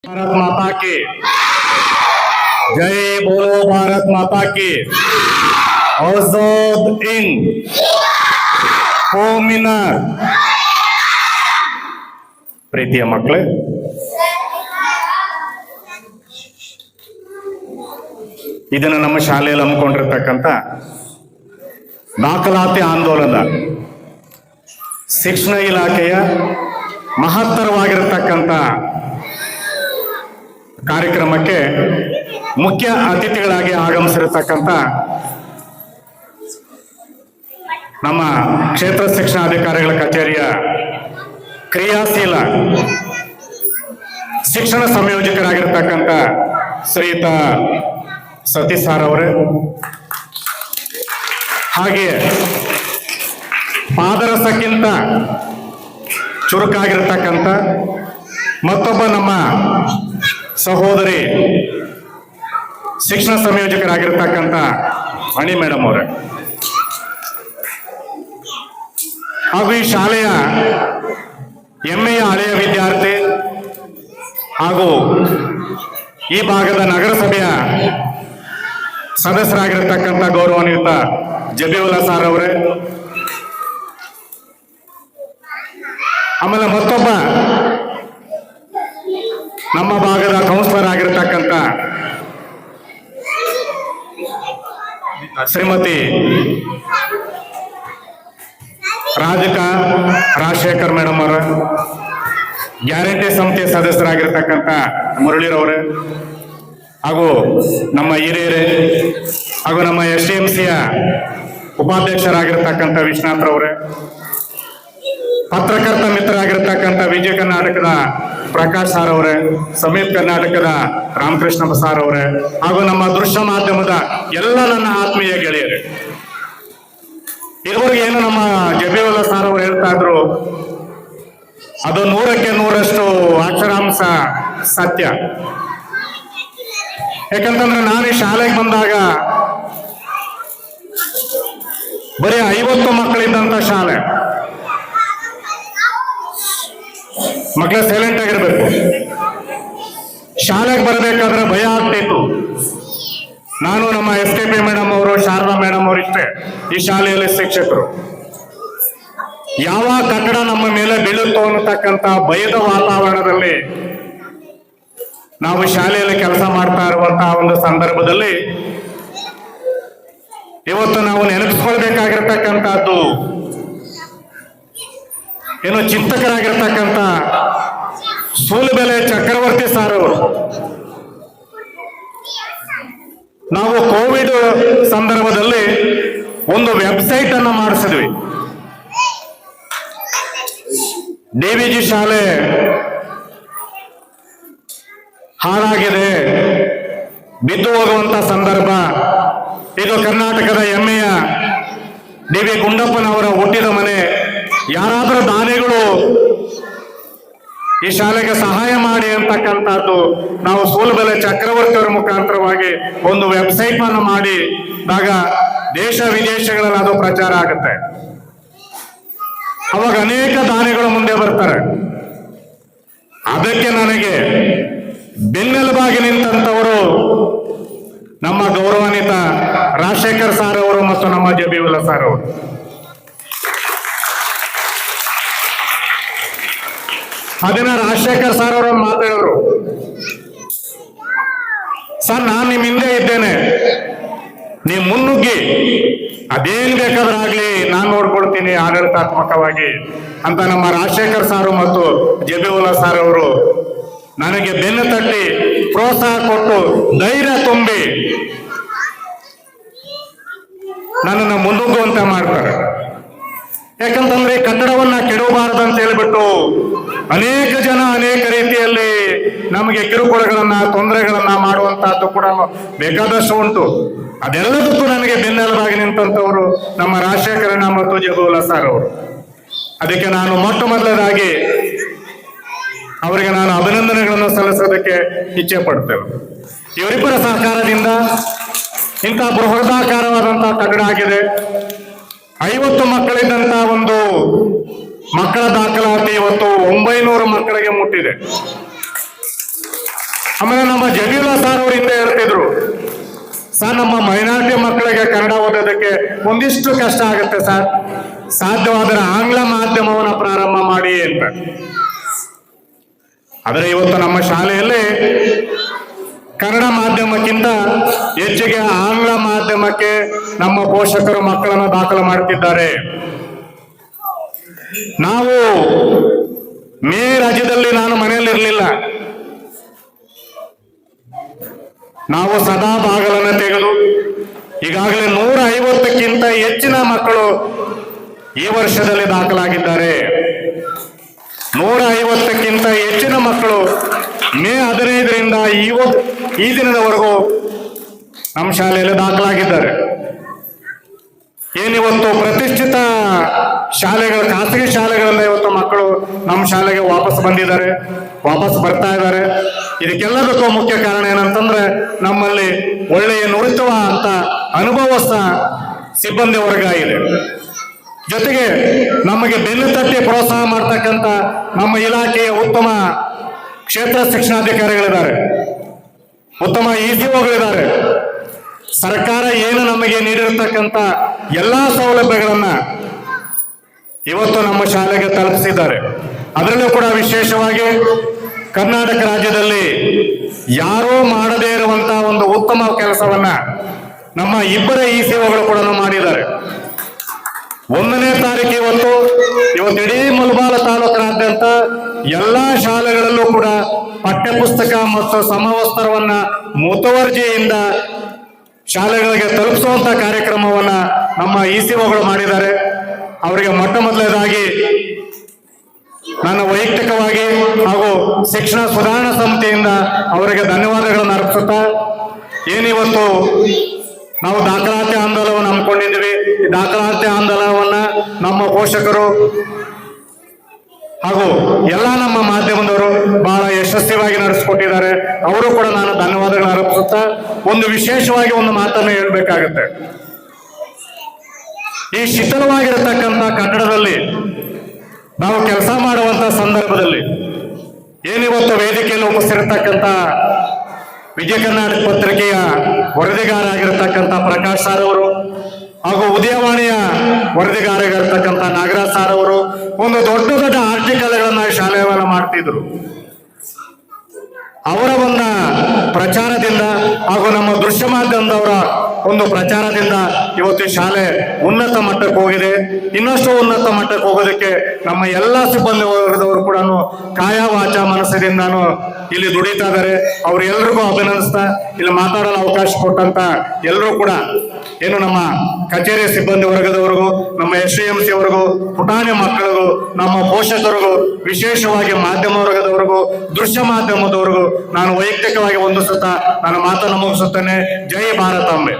भारत माता की जय बोलो, भारत माता की आजाद हिंद ಕೋಮಿನರ್. ಪ್ರೀತಿಯ ಮಕ್ಕಳೇ, ಇದನ್ನು ನಮ್ಮ ಶಾಲೆಯಲ್ಲಿ ಹಮ್ಮಿಕೊಂಡಿರ್ತಕ್ಕಂಥ ದಾಖಲಾತಿ ಆಂದೋಲನ ಶಿಕ್ಷಣ ಇಲಾಖೆಯ ಮಹತ್ತರವಾಗಿರತಕ್ಕಂಥ ಕಾರ್ಯಕ್ರಮಕ್ಕೆ ಮುಖ್ಯ ಅತಿಥಿಗಳಾಗಿ ಆಗಮಿಸಿರತಕ್ಕಂಥ ನಮ್ಮ ಕ್ಷೇತ್ರ ಶಿಕ್ಷಣಾಧಿಕಾರಿಗಳ ಕಚೇರಿಯ ಕ್ರಿಯಾಶೀಲ ಶಿಕ್ಷಣ ಸಂಯೋಜಕರಾಗಿರ್ತಕ್ಕಂಥ ಶ್ರೀಯುತ ಸತೀಶ್ ಸರ್ ಅವರೇ, ಹಾಗೆಯೇ ಪಾದರಸಕ್ಕಿಂತ ಚುರುಕಾಗಿರ್ತಕ್ಕಂಥ ಮತ್ತೊಬ್ಬ ನಮ್ಮ ಸಹೋದರಿ ಶಿಕ್ಷಣ ಸಂಯೋಜಕರಾಗಿರ್ತಕ್ಕಂಥ ಮಣಿ ಮೇಡಮ್ ಅವರೇ, ಹಾಗೂ ಈ ಶಾಲೆಯ ಹೆಮ್ಮೆಯ ಹಳೆಯ ವಿದ್ಯಾರ್ಥಿ ಹಾಗೂ ಈ ಭಾಗದ ನಗರಸಭೆಯ ಸದಸ್ಯರಾಗಿರ್ತಕ್ಕಂಥ ಗೌರವಾನ್ವಿತ ಜಬೀವುಲ್ಲಾ ಸಾರ್ ಅವರೇ, ಆಮೇಲೆ ಮತ್ತೊಬ್ಬ ನಮ್ಮ ಭಾಗದ ಕೌನ್ಸಿಲರ್ ಆಗಿರ್ತಕ್ಕಂಥ ಶ್ರೀಮತಿ ರಾಜಶೇಖರ್ ಮೇಡಮ್ ಅವರ, ಗ್ಯಾರಂಟಿ ಸಮಿತಿಯ ಸದಸ್ಯರಾಗಿರ್ತಕ್ಕಂಥ ಮುರಳೀರವರೇ, ಹಾಗೂ ನಮ್ಮ ಹಿರಿಯರೇ ಹಾಗೂ ನಮ್ಮ SDMCಯ ಉಪಾಧ್ಯಕ್ಷರಾಗಿರ್ತಕ್ಕಂಥ ವಿಶ್ವನಾಥ್ರವರೇ, ಪತ್ರಕರ್ತ ಮಿತ್ರರಾಗಿರ್ತಕ್ಕಂಥ ವಿಜಯ ಕರ್ನಾಟಕದ ಪ್ರಕಾಶ್ ಸಾರ್ ಅವರೇ, ಸಮೀಪ್ ಕರ್ನಾಟಕದ ರಾಮಕೃಷ್ಣ ಸಾರ್ ಅವರೇ, ಹಾಗೂ ನಮ್ಮ ದೃಶ್ಯ ಮಾಧ್ಯಮದ ಎಲ್ಲ ನನ್ನ ಆತ್ಮೀಯ ಗೆಳೆಯರೇ, ಇದುವರೆಗೆ ಏನು ನಮ್ಮ ಜಬೀವುಲ್ಲಾ ಸಾರ್ ಅವರು ಹೇಳ್ತಾ ಇದ್ರು ಅದು 100ಕ್ಕೆ 100ರಷ್ಟು ಅಕ್ಷರಾಂಶ ಸತ್ಯ. ಯಾಕಂತಂದ್ರೆ ನಾನು ಈ ಶಾಲೆಗೆ ಬಂದಾಗ ಬರೀ 50 ಮಕ್ಕಳಿದ್ದಂತ ಶಾಲೆ. ಮಕ್ಕಳ ಸೈಲೆಂಟ್ ಆಗಿರ್ಬೇಕು. ಶಾಲೆಗೆ ಬರಬೇಕಾದ್ರೆ ಭಯ ಆಗ್ತಿತ್ತು. ನಾನು ನಮ್ಮ SKP ಮೇಡಮ್ ಅವರು, ಶಾರದಾ ಮೇಡಮ್ ಅವರು ಇಷ್ಟೇ ಈ ಶಾಲೆಯಲ್ಲಿ ಶಿಕ್ಷಕರು. ಯಾವ ಕಟ್ಟಡ ನಮ್ಮ ಮೇಲೆ ಬೀಳುತ್ತೋ ಅನ್ನತಕ್ಕಂಥ ಭಯದ ವಾತಾವರಣದಲ್ಲಿ ನಾವು ಶಾಲೆಯಲ್ಲಿ ಕೆಲಸ ಮಾಡ್ತಾ ಇರುವಂತಹ ಒಂದು ಸಂದರ್ಭದಲ್ಲಿ ಇವತ್ತು ನಾವು ನೆನಪಿಸ್ಕೊಳ್ಬೇಕಾಗಿರ್ತಕ್ಕಂಥದ್ದು ಏನು ಚಿಂತಕರಾಗಿರ್ತಕ್ಕಂಥ ಸೂಲಬೆಲೆ ಚಕ್ರವರ್ತಿ ಸಾರ್ ಅವರು. ನಾವು ಕೋವಿಡ್ ಸಂದರ್ಭದಲ್ಲಿ ಒಂದು ವೆಬ್ಸೈಟ್ ಅನ್ನು ಮಾಡಿಸಿದ್ವಿ. DVG ಶಾಲೆ ಹಾಳಾಗಿದೆ, ಬಿದ್ದು ಹೋಗುವಂತ ಸಂದರ್ಭ ಇದು. ಕರ್ನಾಟಕದ ಹೆಮ್ಮೆಯ DV ಗುಂಡಪ್ಪನವರ ಹುಟ್ಟಿದ ಮನೆ. ಯಾರಾದರೂ ದಾನಿಗಳು ಈ ಶಾಲೆಗೆ ಸಹಾಯ ಮಾಡಿ ಅಂತಕ್ಕಂಥದ್ದು ನಾವು ಸೂಲಬೆಲೆ ಚಕ್ರವರ್ತಿಯವರ ಮುಖಾಂತರವಾಗಿ ಒಂದು ವೆಬ್ಸೈಟ್ ಅನ್ನು ಮಾಡಿದಾಗ ದೇಶ ವಿದೇಶಗಳಲ್ಲಿ ಅದು ಪ್ರಚಾರ ಆಗುತ್ತೆ. ಅವಾಗ ಅನೇಕ ದಾನಿಗಳು ಮುಂದೆ ಬರ್ತಾರೆ. ಅದಕ್ಕೆ ನನಗೆ ಬೆನ್ನೆಲುಬಾಗಿ ನಿಂತಂತವರು ನಮ್ಮ ಗೌರವಾನ್ವಿತ ರಾಜಶೇಖರ್ ಸಾರ್ ಅವರು ಮತ್ತು ನಮ್ಮ ಜಬೀವುಲ್ಲಾ ಸಾರ್ ಅವರು. ಅದನ್ನ ರಾಜಶೇಖರ್ ಸಾರ್ ಅವರು ಮಾತಾಡಿದ್ರು, ಸರ್ ನಾನು ನಿಮ್ಮ ಹಿಂದೆ ಇದ್ದೇನೆ, ನೀವು ಮುನ್ನುಗ್ಗಿ ಅದೇನ್ ಬೇಕಾದ್ರೂ ಆಗ್ಲಿ ನಾನು ನೋಡ್ಕೊಳ್ತೀನಿ ಆಡಳಿತಾತ್ಮಕವಾಗಿ ಅಂತ ನಮ್ಮ ರಾಜಶೇಖರ್ ಸಾರು ಮತ್ತು ಜಬೀವುಲ್ಲಾ ಸಾರ್ ಅವರು ನನಗೆ ಬೆನ್ನು ತಟ್ಟಿ ಪ್ರೋತ್ಸಾಹ ಕೊಟ್ಟು ಧೈರ್ಯ ತುಂಬಿ ನನ್ನನ್ನು ಮುನ್ನುಗ್ಗುವಂತ ಮಾಡ್ತಾರೆ. ಯಾಕಂತಂದ್ರೆ ಕಟ್ಟಡವನ್ನ ಕೆಡವಬಾರದು ಅಂತ ಹೇಳಿಬಿಟ್ಟು ಅನೇಕ ಜನ ಅನೇಕ ರೀತಿಯಲ್ಲಿ ನಮಗೆ ಕಿರುಕುಳಗಳನ್ನ ತೊಂದರೆಗಳನ್ನ ಮಾಡುವಂತಹದ್ದು ಕೂಡ ಬೇಕಾದಷ್ಟು ಉಂಟು. ಅದೆಲ್ಲದಕ್ಕೂ ನನಗೆ ಬೆನ್ನೆಲುಬಾಗಿ ನಿಂತಂತವರು ನಮ್ಮ ರಾಜಶೇಖರಣ್ಣ ಮತ್ತು ಜಬೀವುಲ್ಲಾ ಸಾರ್ ಅವರು. ಅದಕ್ಕೆ ನಾನು ಮೊಟ್ಟ ಮೊದಲದಾಗಿ ಅವರಿಗೆ ನಾನು ಅಭಿನಂದನೆಗಳನ್ನು ಸಲ್ಲಿಸೋದಕ್ಕೆ ಇಚ್ಛೆ ಪಡ್ತೇವೆ. ಇವರಿಬ್ಬರ ಸಹಕಾರದಿಂದ ಇಂಥ ಬೃಹದಾಕಾರವಾದಂತಹ ಕಟ್ಟಡ ಆಗಿದೆ. 50 ಮಕ್ಕಳಿದ್ದಂತ ಒಂದು ಮಕ್ಕಳ ದಾಖಲಾತಿ ಇವತ್ತು 900 ಮಕ್ಕಳಿಗೆ ಮುಟ್ಟಿದೆ. ಆಮೇಲೆ ನಮ್ಮ ಜಮೀಲಾ ಸಾರ್ ಅವರು ಹಿಂದೆ ಹೇಳ್ತಿದ್ರು, ಸರ್ ನಮ್ಮ ಮೈನಾರಿಟಿ ಮಕ್ಕಳಿಗೆ ಕನ್ನಡ ಓದೋದಕ್ಕೆ ಒಂದಿಷ್ಟು ಕಷ್ಟ ಆಗುತ್ತೆ ಸರ್, ಸಾಧ್ಯವಾದರೆ ಆಂಗ್ಲ ಮಾಧ್ಯಮವನ್ನು ಪ್ರಾರಂಭ ಮಾಡಿ ಅಂತ. ಆದರೆ ಇವತ್ತು ನಮ್ಮ ಶಾಲೆಯಲ್ಲಿ ಕನ್ನಡ ಮಾಧ್ಯಮಕ್ಕಿಂತ ಹೆಚ್ಚಿಗೆ ಆಂಗ್ಲ ಮಾಧ್ಯಮಕ್ಕೆ ನಮ್ಮ ಪೋಷಕರು ಮಕ್ಕಳನ್ನು ದಾಖಲು ಮಾಡುತ್ತಿದ್ದಾರೆ. ನಾವು ಮೇ ರಾಜ್ಯದಲ್ಲಿ ನಾನು ಮನೆಯಲ್ಲಿ ಇರಲಿಲ್ಲ, ನಾವು ಸದಾ ಬಾಗಲನ್ನು ತೆಗೆದು ಈಗಾಗಲೇ 150ಕ್ಕಿಂತ ಹೆಚ್ಚಿನ ಮಕ್ಕಳು ಈ ವರ್ಷದಲ್ಲಿ ದಾಖಲಾಗಿದ್ದಾರೆ. 150ಕ್ಕಿಂತ ಹೆಚ್ಚಿನ ಮಕ್ಕಳು ಮೇ 15ರಿಂದ ಈ ದಿನದವರೆಗೂ ನಮ್ಮ ಶಾಲೆಯಲ್ಲಿ ದಾಖಲಾಗಿದ್ದಾರೆ. ಏನಿವತ್ತು ಪ್ರತಿಷ್ಠಿತ ಶಾಲೆಗಳು, ಖಾಸಗಿ ಶಾಲೆಗಳಿಂದ ಇವತ್ತು ಮಕ್ಕಳು ನಮ್ಮ ಶಾಲೆಗೆ ವಾಪಸ್ ಬಂದಿದ್ದಾರೆ, ವಾಪಸ್ ಬರ್ತಾ ಇದ್ದಾರೆ. ಇದಕ್ಕೆಲ್ಲದಕ್ಕೂ ಮುಖ್ಯ ಕಾರಣ ಏನಂತಂದ್ರೆ ನಮ್ಮಲ್ಲಿ ಒಳ್ಳೆಯ ನುರಿತವ ಅಂತ ಅನುಭವಸ್ಥ ಸಿಬ್ಬಂದಿ ವರ್ಗ ಇದೆ. ಜೊತೆಗೆ ನಮಗೆ ಬೆನ್ನು ತಟ್ಟಿ ಪ್ರೋತ್ಸಾಹ ಮಾಡ್ತಕ್ಕಂಥ ನಮ್ಮ ಇಲಾಖೆಯ ಉತ್ತಮ ಕ್ಷೇತ್ರ ಶಿಕ್ಷಣಾಧಿಕಾರಿಗಳಿದ್ದಾರೆ, ಉತ್ತಮ ಇಸಿಒಗಳಿದ್ದಾರೆ. ಸರ್ಕಾರ ಏನು ನಮಗೆ ನೀಡಿರತಕ್ಕಂಥ ಎಲ್ಲಾ ಸೌಲಭ್ಯಗಳನ್ನ ಇವತ್ತು ನಮ್ಮ ಶಾಲೆಗೆ ತಲುಪಿಸಿದ್ದಾರೆ. ಅದರಲ್ಲೂ ಕೂಡ ವಿಶೇಷವಾಗಿ ಕರ್ನಾಟಕ ರಾಜ್ಯದಲ್ಲಿ ಯಾರೂ ಮಾಡದೇ ಇರುವಂತಹ ಒಂದು ಉತ್ತಮ ಕೆಲಸವನ್ನ ನಮ್ಮ ಇಬ್ಬರ ಇಸಿಒಗಳು ಕೂಡ ಮಾಡಿದ್ದಾರೆ. 1ನೇ ತಾರೀಕು ಇವತ್ತು ಇಡೀ ಮುಳಬಾಲ ತಾಲೂಕಿನಾದ್ಯಂತ ಎಲ್ಲಾ ಶಾಲೆಗಳಲ್ಲೂ ಕೂಡ ಪಠ್ಯಪುಸ್ತಕ ಮತ್ತು ಸಮವಸ್ತ್ರವನ್ನ ಮುತುವರ್ಜಿಯಿಂದ ಶಾಲೆಗಳಿಗೆ ತಲುಪಿಸುವಂತ ಕಾರ್ಯಕ್ರಮವನ್ನ ನಮ್ಮ ಇಸಿಒಗಳು ಮಾಡಿದ್ದಾರೆ. ಅವರಿಗೆ ಮೊಟ್ಟ ಮೊದಲನೇದಾಗಿ ನನ್ನ ವೈಯಕ್ತಿಕವಾಗಿ ಹಾಗೂ ಶಿಕ್ಷಣ ಸುಧಾರಣಾ ಸಮಿತಿಯಿಂದ ಅವರಿಗೆ ಧನ್ಯವಾದಗಳನ್ನು ಅರ್ಪಿಸುತ್ತಾ, ಏನಿವತ್ತು ನಾವು ದಾಖಲಾತಿ ಆಂದೋಲನವನ್ನು ಹಮ್ಮಿಕೊಂಡಿದ್ದೀವಿ, ಈ ದಾಖಲಾತಿ ಆಂದೋಲನವನ್ನ ನಮ್ಮ ಪೋಷಕರು ಹಾಗೂ ಎಲ್ಲ ನಮ್ಮ ಮಾಧ್ಯಮದವರು ಬಹಳ ಯಶಸ್ವಿಯಾಗಿ ನಡೆಸಿಕೊಟ್ಟಿದ್ದಾರೆ. ಅವರು ಕೂಡ ನಾನು ಧನ್ಯವಾದಗಳನ್ನು ಅರ್ಪಿಸುತ್ತಾ ಒಂದು ವಿಶೇಷವಾಗಿ ಒಂದು ಮಾತನ್ನು ಹೇಳಬೇಕಾಗುತ್ತೆ. ಈ ಶಿಥಿಲವಾಗಿರತಕ್ಕಂಥ ಕಟ್ಟಡದಲ್ಲಿ ನಾವು ಕೆಲಸ ಮಾಡುವಂತ ಸಂದರ್ಭದಲ್ಲಿ ಏನಿವತ್ತು ವೇದಿಕೆಯಲ್ಲಿ ಉಪಸ್ಥಿರತಕ್ಕಂಥ ವಿಜಯ ಕರ್ನಾಟಕ ಪತ್ರಿಕೆಯ ವರದಿಗಾರರಾಗಿರ್ತಕ್ಕಂಥ ಪ್ರಕಾಶ್ ಸಾರ್ ಅವರು ಹಾಗೂ ಉದಯವಾಣಿಯ ವರದಿಗಾರರಾಗಿರ್ತಕ್ಕಂಥ ನಾಗರಾಜ್ ಸಾರ್ ಅವರು ಒಂದು ದೊಡ್ಡ ದೊಡ್ಡ ಆರ್ಟಿಕಲ್ಗಳನ್ನ ಶಾಲೆಯನ್ನ ಮಾಡ್ತಿದ್ರು. ಅವರ ಒಂದು ಪ್ರಚಾರದಿಂದ ಹಾಗೂ ನಮ್ಮ ದೃಶ್ಯ ಮಾಧ್ಯಮದವರ ಒಂದು ಪ್ರಚಾರದಿಂದ ಇವತ್ತು ಶಾಲೆ ಉನ್ನತ ಮಟ್ಟಕ್ಕೆ ಹೋಗಿದೆ. ಇನ್ನಷ್ಟು ಉನ್ನತ ಮಟ್ಟಕ್ಕೆ ಹೋಗೋದಕ್ಕೆ ನಮ್ಮ ಎಲ್ಲ ಸಿಬ್ಬಂದಿ ವರ್ಗದವರು ಕೂಡ ಕಾಯ ವಾಚ ಮನಸ್ಸಿನಿಂದಾನು ಇಲ್ಲಿ ದುಡಿತಾ ಇದ್ದಾರೆ. ಅವ್ರು ಎಲ್ರಿಗೂ ಅಭಿನಂದಿಸ್ತಾ ಇಲ್ಲಿ ಮಾತಾಡಲು ಅವಕಾಶ ಕೊಟ್ಟಂತ ಎಲ್ಲರೂ ಕೂಡ ಏನು ನಮ್ಮ ಕಚೇರಿ ಸಿಬ್ಬಂದಿ ವರ್ಗದವರೆಗೂ, ನಮ್ಮ SDMC ಅವರಿಗೂ, ಪುಟಾಣಿ ಮಕ್ಕಳಿಗೂ, ನಮ್ಮ ಪೋಷಕರಿಗೂ, ವಿಶೇಷವಾಗಿ ಮಾಧ್ಯಮ ವರ್ಗದವರೆಗೂ, ದೃಶ್ಯ ಮಾಧ್ಯಮದವರೆಗೂ ನಾನು ವೈಯಕ್ತಿಕವಾಗಿ ವಂದಿಸುತ್ತಾ ನನ್ನ ಮಾತನ್ನು ಮುಗಿಸುತ್ತೇನೆ. ಜೈ ಭಾರತಾಂಬೆ.